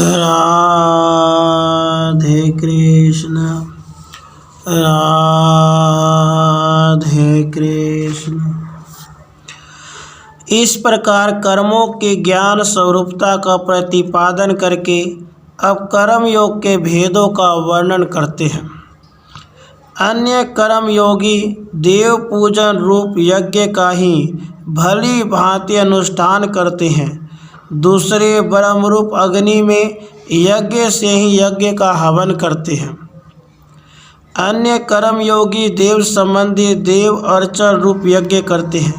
राधे कृष्ण राधे कृष्ण। इस प्रकार कर्मों के ज्ञान स्वरूपता का प्रतिपादन करके अब कर्म योग के भेदों का वर्णन करते हैं। अन्य कर्म योगी देव पूजन रूप यज्ञ का ही भली भांति अनुष्ठान करते हैं। दूसरे ब्रह्मरूप अग्नि में यज्ञ से ही यज्ञ का हवन करते हैं। अन्य कर्म योगी देव संबंधी देव अर्चन रूप यज्ञ करते हैं।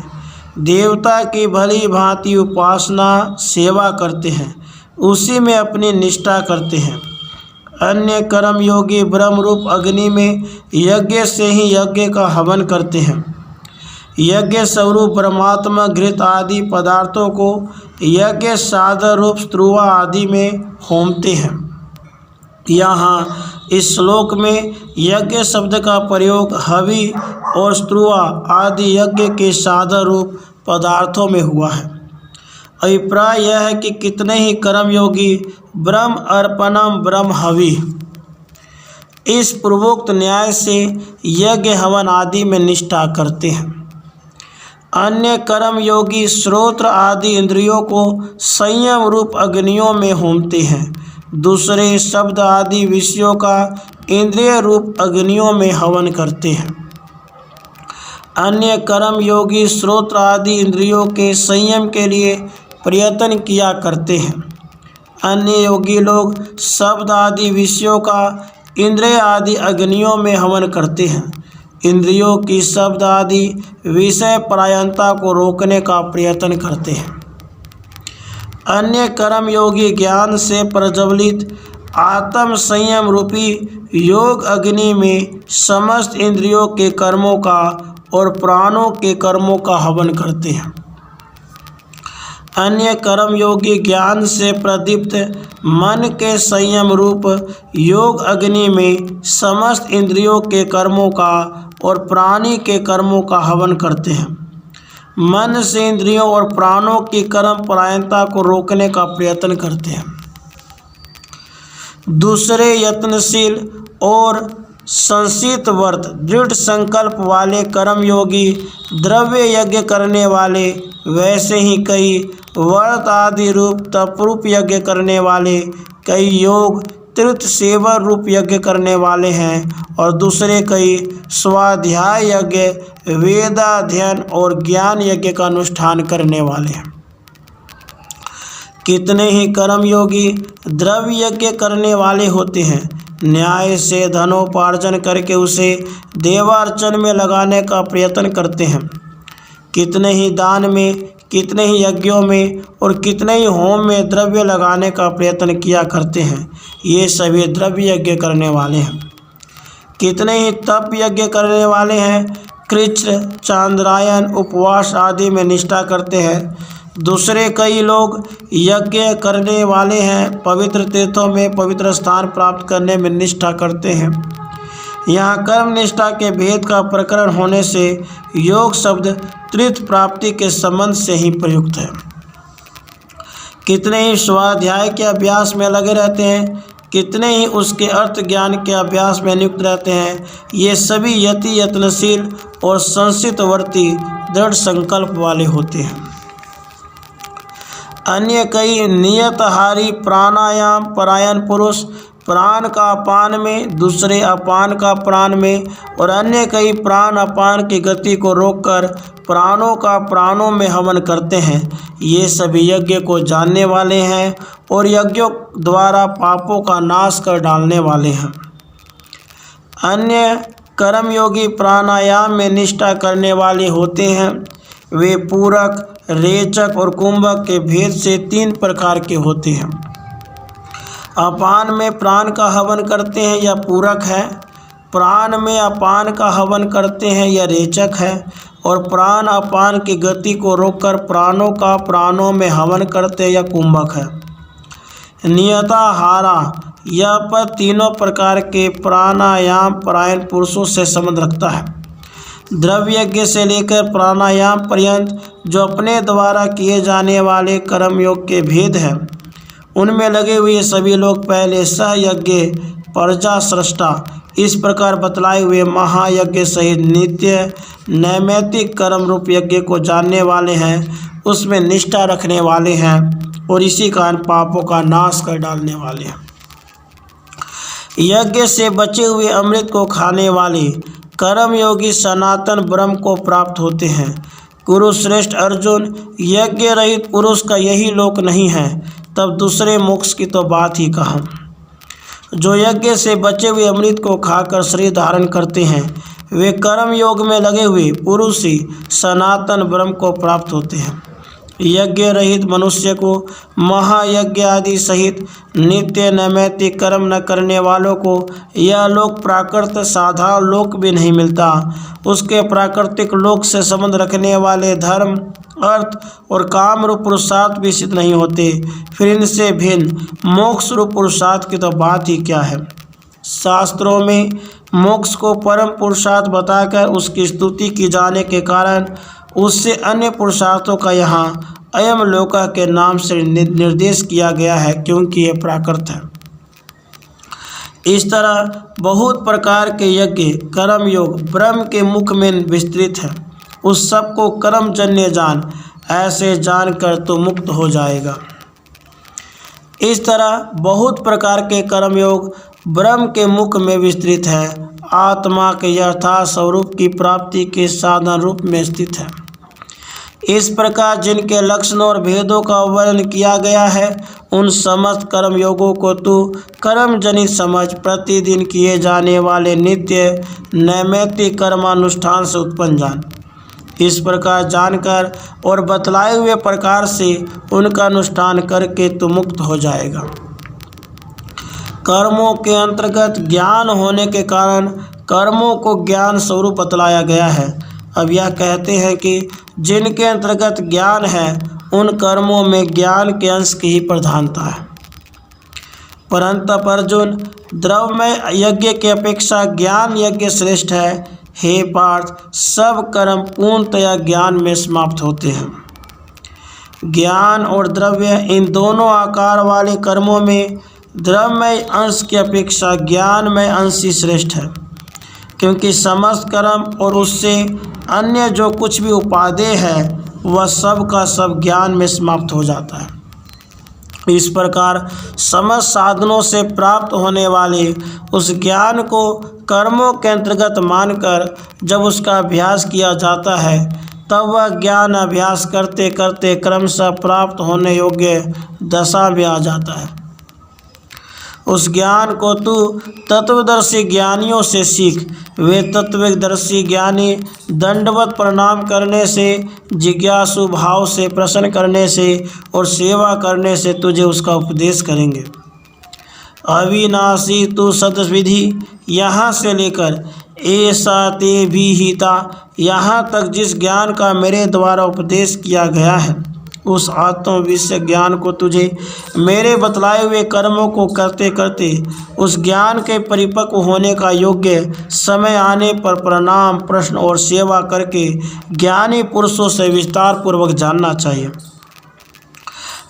देवता की भली भांति उपासना सेवा करते हैं, उसी में अपनी निष्ठा करते हैं। अन्य कर्म योगी ब्रह्मरूप अग्नि में यज्ञ से ही यज्ञ का हवन करते हैं। यज्ञ स्वरूप परमात्मा घृत आदि पदार्थों को यज्ञ साधन रूप स्त्रुवा आदि में होमते हैं। यहाँ इस श्लोक में यज्ञ शब्द का प्रयोग हवि और स्त्रुवा आदि यज्ञ के साधन रूप पदार्थों में हुआ है। अभिप्राय यह है कि कितने ही कर्मयोगी ब्रह्म अर्पणम ब्रह्म हवि इस पूर्वोक्त न्याय से यज्ञ हवन आदि में निष्ठा करते हैं। अन्य कर्मयोगी श्रोत्र आदि इंद्रियों को संयम रूप अग्नियों में होमते हैं। दूसरे शब्द आदि विषयों का इंद्रिय रूप अग्नियों में हवन करते हैं। अन्य कर्मयोगी श्रोत्र आदि इंद्रियों के संयम के लिए प्रयत्न किया करते हैं। अन्य योगी लोग शब्द आदि विषयों का इंद्रिय आदि अग्नियों में हवन करते हैं। इंद्रियों की शब्द आदि विषय परायणता को रोकने का प्रयत्न करते हैं। अन्य कर्मयोगी ज्ञान से प्रज्वलित आत्म संयम रूपी योग अग्नि में समस्त इंद्रियों के कर्मों का और प्राणों के कर्मों का हवन करते हैं। अन्य कर्मयोगी ज्ञान से प्रदीप्त मन के संयम रूप योग अग्नि में समस्त इंद्रियों के कर्मों का और प्राणी के कर्मों का हवन करते हैं। मन से इंद्रियों और प्राणों की कर्म परायणता को रोकने का प्रयत्न करते हैं। दूसरे यत्नशील और संसित व्रत दृढ़ संकल्प वाले कर्मयोगी द्रव्य यज्ञ करने वाले, वैसे ही कई व्रत आदि रूप तप रूप यज्ञ करने वाले, कई योग तीर्थ सेवन रूप यज्ञ करने वाले हैं और दूसरे कई स्वाध्याय यज्ञ वेदाध्ययन और ज्ञान यज्ञ का अनुष्ठान करने वाले हैं। कितने ही कर्मयोगी द्रव्य यज्ञ करने वाले होते हैं। न्याय से धनोपार्जन करके उसे देवार्चन में लगाने का प्रयत्न करते हैं। कितने ही दान में, कितने ही यज्ञों में और कितने ही होम में द्रव्य लगाने का प्रयत्न किया करते हैं। ये सभी द्रव्य यज्ञ करने वाले हैं। कितने ही तप यज्ञ करने वाले हैं। कृच्छ, चांद्रायन, उपवास आदि में निष्ठा करते हैं। दूसरे कई लोग यज्ञ करने वाले हैं, पवित्र तीर्थों में पवित्र स्थान प्राप्त करने में निष्ठा करते हैं। यहाँ कर्म निष्ठा के भेद का प्रकरण होने से योग शब्द तीर्थ प्राप्ति के संबंध से ही प्रयुक्त है। कितने ही स्वाध्याय के अभ्यास में लगे रहते हैं, कितने ही उसके अर्थ ज्ञान के अभ्यास में नियुक्त रहते हैं। ये सभी यति यत्नशील और संसित वर्ती दृढ़ संकल्प वाले होते हैं। अन्य कई नियतहारी प्राणायाम परायण पुरुष प्राण का अपान में, दूसरे अपान का प्राण में और अन्य कई प्राण अपान की गति को रोककर प्राणों का प्राणों में हवन करते हैं। ये सभी यज्ञ को जानने वाले हैं और यज्ञों द्वारा पापों का नाश कर डालने वाले हैं। अन्य कर्मयोगी प्राणायाम में निष्ठा करने वाले होते हैं। वे पूरक, रेचक और कुंभक के भेद से 3 प्रकार के होते हैं। अपान में प्राण का हवन करते हैं या पूरक है, प्राण में अपान का हवन करते हैं या रेचक है और प्राण अपान की गति को रोककर प्राणों का प्राणों में हवन करते हैं या कुंभक है। नियताहारा यह पद तीनों प्रकार के प्राणायाम परायण पुरुषों से संबंध रखता है। द्रव्य यज्ञ से लेकर प्राणायाम पर्यंत जो अपने द्वारा किए जाने वाले कर्मयोग के भेद हैं, उनमें लगे हुए सभी लोग पहले सहयज्ञ प्रजा सृष्टा इस प्रकार बतलाए हुए महायज्ञ सहित नित्य नैमित्तिक कर्म रूप यज्ञ को जानने वाले हैं, उसमें निष्ठा रखने वाले हैं और इसी कारण पापों का नाश कर डालने वाले हैं। यज्ञ से बचे हुए अमृत को खाने वाले कर्मयोगी सनातन ब्रह्म को प्राप्त होते हैं। कुरुश्रेष्ठ अर्जुन, यज्ञ रहित पुरुष का यही लोक नहीं है, तब दूसरे मोक्ष की तो बात ही कहाँ। जो यज्ञ से बचे हुए अमृत को खाकर शरीर धारण करते हैं, वे कर्म योग में लगे हुए पुरुष ही सनातन ब्रह्म को प्राप्त होते हैं। यज्ञ रहित मनुष्य को महायज्ञ आदि सहित नित्य नैमित्तिक कर्म न करने वालों को यह लोक प्राकृत साधारण लोक भी नहीं मिलता। उसके प्राकृतिक लोक से संबंध रखने वाले धर्म, अर्थ और काम रूप पुरुषार्थ भी सिद्ध नहीं होते। फिर इनसे भिन्न मोक्ष रूप पुरुषार्थ की तो बात ही क्या है। शास्त्रों में मोक्ष को परम पुरुषार्थ बताकर उसकी स्तुति की जाने के कारण उससे अन्य पुरुषार्थों का यहाँ अयम लोक के नाम से निर्देश किया गया है, क्योंकि यह प्राकृत है। इस तरह बहुत प्रकार के यज्ञ कर्म योग ब्रह्म के मुख में विस्तृत है। उस सब को कर्मजन्य जान, ऐसे जानकर तो मुक्त हो जाएगा। इस तरह बहुत प्रकार के कर्मयोग ब्रह्म के मुख में विस्तृत है, आत्मा के यथार्थ स्वरूप की प्राप्ति के साधन रूप में स्थित है। इस प्रकार जिनके लक्षणों और भेदों का वर्णन किया गया है, उन समस्त कर्मयोगों को तू कर्म जनित समझ प्रतिदिन किए जाने वाले नित्य नैमित्तिक कर्मानुष्ठान से उत्पन्न जान। इस प्रकार जानकर और बतलाए हुए प्रकार से उनका अनुष्ठान करके तू मुक्त हो जाएगा। कर्मों के अंतर्गत ज्ञान होने के कारण कर्मों को ज्ञान स्वरूप बतलाया गया है। अब यह कहते हैं कि जिनके अंतर्गत ज्ञान है, उन कर्मों में ज्ञान के अंश की ही प्रधानता है। परंतु अर्जुन, द्रव्यमय यज्ञ की अपेक्षा ज्ञान यज्ञ श्रेष्ठ है। हे पार्थ, सब कर्म पूर्णतया ज्ञान में समाप्त होते हैं। ज्ञान और द्रव्य इन दोनों आकार वाले कर्मों में द्रव्यमय अंश की अपेक्षा ज्ञानमय अंश ही श्रेष्ठ है, क्योंकि समस्त कर्म और उससे अन्य जो कुछ भी उपादेय है, वह सब का सब ज्ञान में समाप्त हो जाता है। इस प्रकार समस्त साधनों से प्राप्त होने वाले उस ज्ञान को कर्मों के अंतर्गत मानकर जब उसका अभ्यास किया जाता है, तब वह ज्ञान अभ्यास करते करते क्रमशः प्राप्त होने योग्य दशा में आ जाता है। उस ज्ञान को तू तत्वदर्शी ज्ञानियों से सीख। वे तत्वदर्शी ज्ञानी दंडवत प्रणाम करने से, जिज्ञासु भाव से प्रसन्न करने से और सेवा करने से तुझे उसका उपदेश करेंगे। अविनाशी तू सतविधि यहाँ से लेकर ऐसा ते भी हिता यहाँ तक जिस ज्ञान का मेरे द्वारा उपदेश किया गया है, उस आत्मविषय ज्ञान को तुझे मेरे बतलाए हुए कर्मों को करते करते उस ज्ञान के परिपक्व होने का योग्य समय आने पर प्रणाम, प्रश्न और सेवा करके ज्ञानी पुरुषों से विस्तार पूर्वक जानना चाहिए।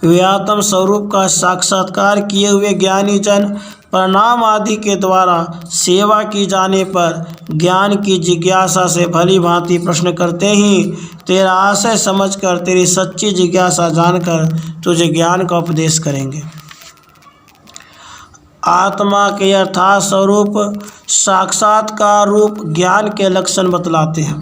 वे आत्म स्वरूप का साक्षात्कार किए हुए ज्ञानी जन प्रणाम आदि के द्वारा सेवा की जाने पर ज्ञान की जिज्ञासा से भली भांति प्रश्न करते ही तेरा आशय समझकर तेरी सच्ची जिज्ञासा जानकर तुझे ज्ञान का उपदेश करेंगे। आत्मा के यथार्थ स्वरूप साक्षात्कार रूप ज्ञान के लक्षण बतलाते हैं।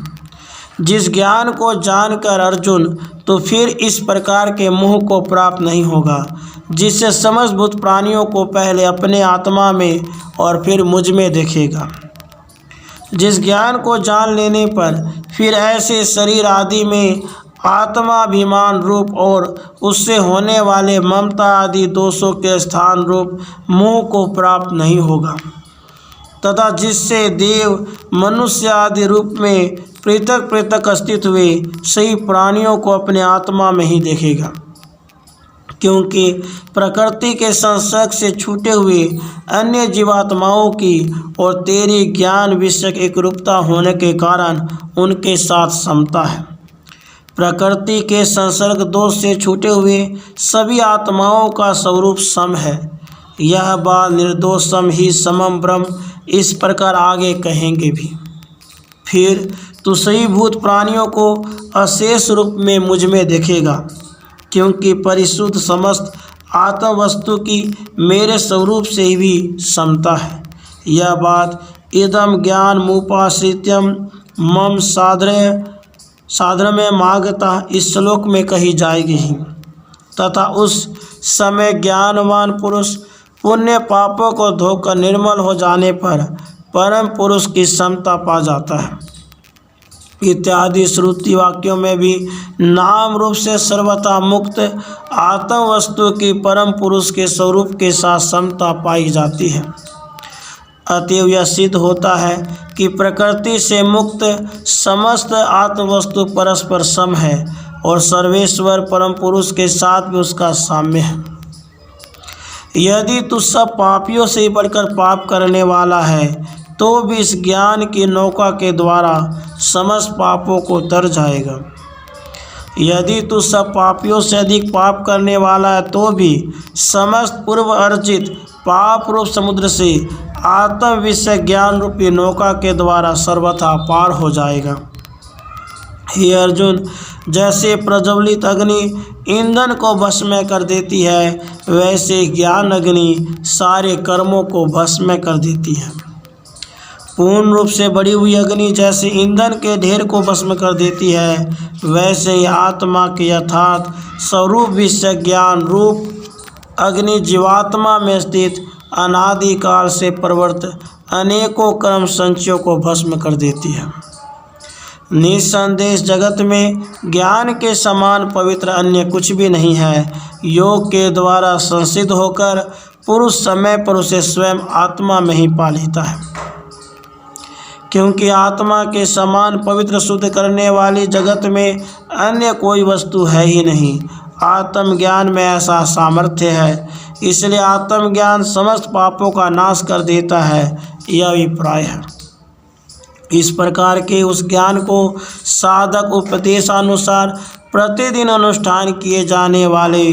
जिस ज्ञान को जानकर अर्जुन तो फिर इस प्रकार के मोह को प्राप्त नहीं होगा, जिससे समस्त भूत प्राणियों को पहले अपने आत्मा में और फिर मुझ में देखेगा। जिस ज्ञान को जान लेने पर फिर ऐसे शरीर आदि में आत्माभिमान रूप और उससे होने वाले ममता आदि दोषों के स्थान रूप मोह को प्राप्त नहीं होगा, तथा जिससे देव, मनुष्य आदि रूप में पृथक पृथक अस्तित्व हुए सही प्राणियों को अपने आत्मा में ही देखेगा। क्योंकि प्रकृति के संसर्ग से छूटे हुए अन्य जीवात्माओं की और तेरी ज्ञान विषयक एकरूपता होने के कारण उनके साथ समता है। प्रकृति के संसर्ग दोष से छूटे हुए सभी आत्माओं का स्वरूप सम है। यह बात निर्दोष सम ही समम ब्रह्म इस प्रकार आगे कहेंगे भी। फिर तू सही भूत प्राणियों को अशेष रूप में मुझ में देखेगा, क्योंकि परिशुद्ध समस्त आत्म वस्तु की मेरे स्वरूप से भी समता है। यह बात इदम ज्ञान मुपाश्रित्यम मम साधन में मागता इस श्लोक में कही जाएगी ही। तथा उस समय ज्ञानवान पुरुष पुण्य पापों को धोकर निर्मल हो जाने पर परम पुरुष की समता पा जाता है। इत्यादि श्रुति वाक्यों में भी नाम रूप से सर्वथा मुक्त आत्म वस्तु की परम पुरुष के स्वरूप के साथ समता पाई जाती है। अतएव यह सिद्ध होता है कि प्रकृति से मुक्त समस्त आत्मवस्तु परस्पर सम है और सर्वेश्वर परम पुरुष के साथ भी उसका साम्य है। यदि तू सब पापियों से ही बढ़कर पाप करने वाला है तो भी इस ज्ञान की नौका के द्वारा समस्त पापों को तर जाएगा। यदि तू सब पापियों से अधिक पाप करने वाला है तो भी समस्त पूर्व अर्जित पाप रूप समुद्र से आत्म विषय ज्ञान रूपी नौका के द्वारा सर्वथा पार हो जाएगा। हे अर्जुन, जैसे प्रज्वलित अग्नि ईंधन को भस्म कर देती है, वैसे ज्ञान अग्नि सारे कर्मों को भस्म कर देती है। पूर्ण रूप से बढ़ी हुई अग्नि जैसे ईंधन के ढेर को भस्म कर देती है, वैसे ही आत्मा के यथार्थ स्वरूप विषय ज्ञान रूप अग्नि जीवात्मा में स्थित अनादिकाल से प्रवृत्त अनेकों कर्म संचयों को भस्म कर देती है। निसंदेह जगत में ज्ञान के समान पवित्र अन्य कुछ भी नहीं है। योग के द्वारा संसिद्ध होकर पुरुष समय पर उसे स्वयं आत्मा में ही पा लेता है, क्योंकि आत्मा के समान पवित्र शुद्ध करने वाली जगत में अन्य कोई वस्तु है ही नहीं। आत्मज्ञान में ऐसा सामर्थ्य है, इसलिए आत्मज्ञान समस्त पापों का नाश कर देता है, यह अभिप्राय है। इस प्रकार के उस ज्ञान को साधक उपदेशानुसार प्रतिदिन अनुष्ठान किए जाने वाले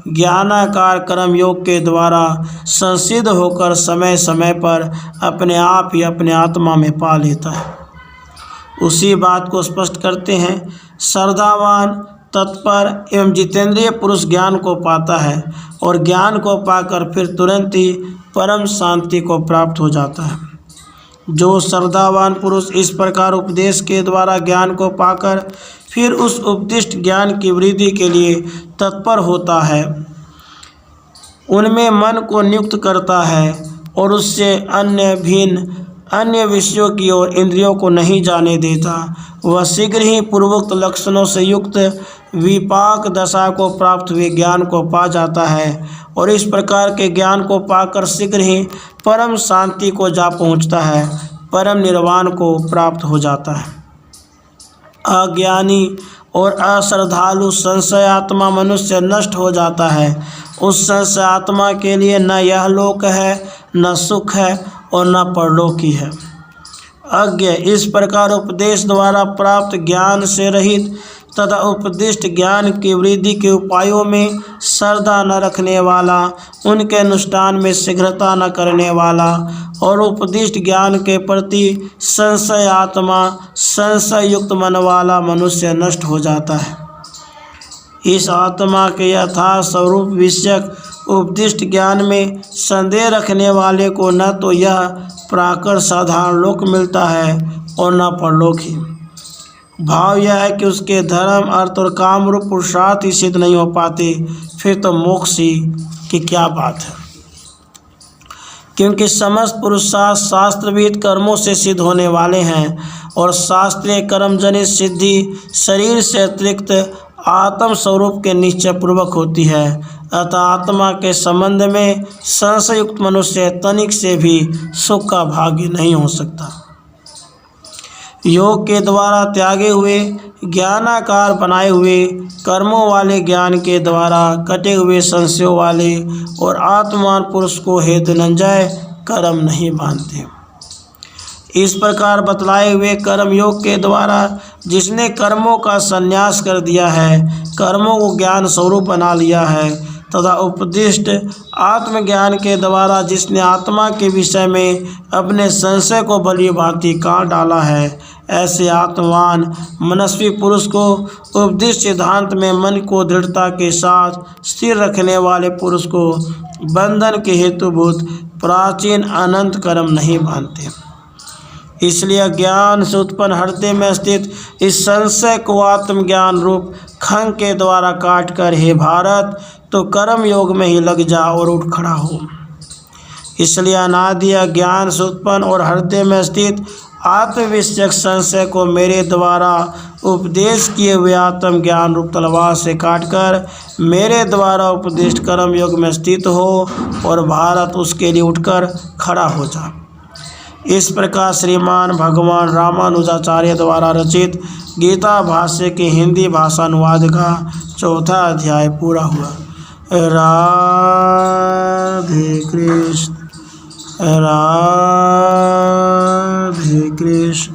ज्ञानाकार कर्म योग के द्वारा संसिद्ध होकर समय समय पर अपने आप ही अपने आत्मा में पा लेता है। उसी बात को स्पष्ट करते हैं, श्रद्धावान तत्पर एवं जितेंद्रिय पुरुष ज्ञान को पाता है और ज्ञान को पाकर फिर तुरंत ही परम शांति को प्राप्त हो जाता है। जो श्रद्धावान पुरुष इस प्रकार उपदेश के द्वारा ज्ञान को पाकर फिर उस उपदिष्ट ज्ञान की वृद्धि के लिए तत्पर होता है, उनमें मन को नियुक्त करता है और उससे अन्य विषयों की ओर इंद्रियों को नहीं जाने देता, वह शीघ्र ही पूर्वोक्त लक्षणों से युक्त विपाक दशा को प्राप्त हुए ज्ञान को पा जाता है और इस प्रकार के ज्ञान को पाकर शीघ्र ही परम शांति को जा पहुंचता है, परम निर्वाण को प्राप्त हो जाता है। अज्ञानी और अश्रद्धालु संशय आत्मा मनुष्य नष्ट हो जाता है। उस संशय आत्मा के लिए न यह लोक है, न सुख है और न परलोकी है। अज्ञ इस प्रकार उपदेश द्वारा प्राप्त ज्ञान से रहित तथा उपदिष्ट ज्ञान की वृद्धि के उपायों में श्रद्धा न रखने वाला, उनके अनुष्ठान में शीघ्रता न करने वाला और उपदिष्ट ज्ञान के प्रति संशय आत्मा, संशय युक्त मन वाला मनुष्य नष्ट हो जाता है। इस आत्मा के यथार्थ स्वरूप विषयक उपदिष्ट ज्ञान में संदेह रखने वाले को न तो यह प्राकृत साधारण लोक मिलता है और न परलोक ही। भाव यह है कि उसके धर्म, अर्थ और काम रूप पुरुषार्थ ही सिद्ध नहीं हो पाते, फिर तो मोक्ष की क्या बात है। क्योंकि समस्त पुरुषार्थ शास्त्रविहित कर्मों से सिद्ध होने वाले हैं और शास्त्रीय कर्मजनित सिद्धि शरीर से अतिरिक्त आत्म स्वरूप के निश्चय पूर्वक होती है। अतः आत्मा के संबंध में संशयुक्त मनुष्य तनिक से भी सुख का भागी नहीं हो सकता। योग के द्वारा त्यागे हुए ज्ञानाकार बनाए हुए कर्मों वाले ज्ञान के द्वारा कटे हुए संशयों वाले और आत्मान पुरुष को हे धनंजय कर्म नहीं मानते। इस प्रकार बतलाए हुए कर्म योग के द्वारा जिसने कर्मों का संन्यास कर दिया है, कर्मों को ज्ञान स्वरूप बना लिया है, तथा उपदिष्ट आत्मज्ञान के द्वारा जिसने आत्मा के विषय में अपने संशय को भली भांति काट डाला है, ऐसे आत्मवान मनस्वी पुरुष को उपदिष्ट सिद्धांत में मन को दृढ़ता के साथ स्थिर रखने वाले पुरुष को बंधन के हेतुभूत प्राचीन अनंत कर्म नहीं बांधते। इसलिए ज्ञान से उत्पन्न हृदय में स्थित इस संशय को आत्मज्ञान रूप खंग के द्वारा काट कर, हे भारत, तो कर्म योग में ही लग जा और उठ खड़ा हो। इसलिए अनादि ज्ञान से उत्पन्न और हृदय में स्थित आत्मविषयक संशय को मेरे द्वारा उपदेश किए हुए आत्म ज्ञान रूप तलवार से काटकर मेरे द्वारा उपदिष्ट कर्म योग में स्थित हो और भारत उसके लिए उठकर खड़ा हो जा। इस प्रकार श्रीमान भगवान रामानुजाचार्य द्वारा रचित गीता भाष्य के हिंदी भाषा अनुवाद का चौथा अध्याय पूरा हुआ। राधे कृष्ण, राधे कृष्ण।